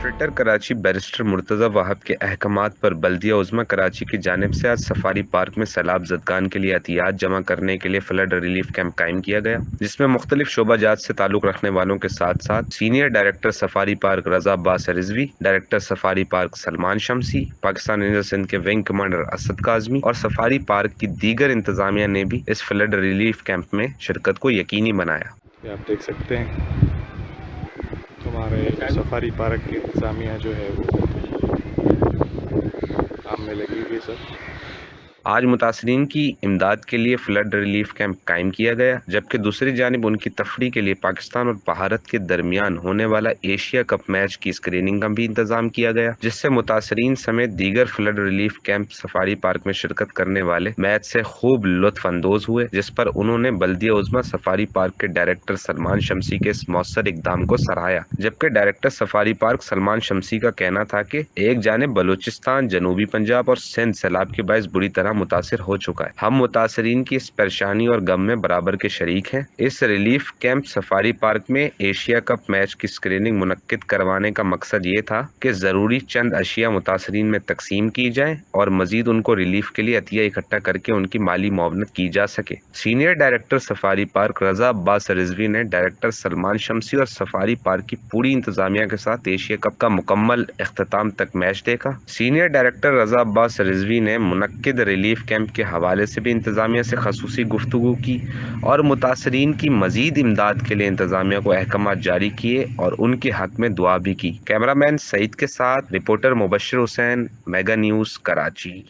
Twitter Karachi barrister Murtaza وہاب کے احکامات پر بلدیہ عظمی کراچی کی جانب سے آج سفاری پارک میں سیلاب زدگان کے لیے عطیات جمع کرنے کے لیے فلڈ ریلیف کیمپ قائم کیا گیا، جس میں مختلف شعبہ جات سے تعلق رکھنے والوں کے ساتھ ساتھ senior director safari park Raza Abbas Rizvi, director safari park Salman Shamsi, Pakistan ranger Sindh کے ونگ کمانڈر اسد کاظمی اور سفاری پارک کی دیگر انتظامیہ نے بھی اس فلڈ ریلیف کیمپ میں شرکت کو یقینی بنایا۔ آپ دیکھ سکتے ہیں ہمارے سفاری پارک کی انتظامیہ جو ہے وہ کام میں لگی ہوئی سر۔ آج متاثرین کی امداد کے لیے فلڈ ریلیف کیمپ قائم کیا گیا، جبکہ دوسری جانب ان کی تفریح کے لیے پاکستان اور بھارت کے درمیان ہونے والا ایشیا کپ میچ کی اسکریننگ کا بھی انتظام کیا گیا، جس سے متاثرین سمیت دیگر flood relief camp safari park میں شرکت کرنے والے میچ سے خوب لطف اندوز ہوئے، جس پر انہوں نے بلدیہ عظمی سفاری پارک کے ڈائریکٹر سلمان شمسی کے اس مؤثر اقدام کو سراہا۔ جبکہ ڈائریکٹر سفاری پارک سلمان شمسی کا کہنا تھا کہ ایک جانب بلوچستان، جنوبی پنجاب اور سندھ سیلاب کے باعث بری طرح متاثر ہو چکا ہے، ہم متاثرین کی اس پریشانی اور غم میں برابر کے شریک ہیں۔ اس ریلیف کیمپ سفاری پارک میں ایشیا کپ میچ کی اسکریننگ منعقد کروانے کا مقصد یہ تھا کہ ضروری چند اشیاء متاثرین میں تقسیم کی جائیں اور مزید ان کو ریلیف کے لیے عطیہ اکٹھا کر کے ان کی مالی معاونت کی جا سکے۔ Senior director safari park Raza Abbas Rizvi نے ڈائریکٹر سلمان شمسی اور سفاری پارک کی پوری انتظامیہ کے ساتھ ایشیا کپ کا مکمل اختتام تک میچ دیکھا۔ سینئر ڈائریکٹر رضا عباس رضوی نے منعقد ریلیف کیمپ کے حوالے سے بھی انتظامیہ سے خصوصی گفتگو کی اور متاثرین کی مزید امداد کے لیے انتظامیہ کو احکامات جاری کیے اور ان کے حق میں دعا بھی کی۔ کیمرہ مین سعید کے ساتھ رپورٹر مبشر حسین، میگا نیوز، کراچی۔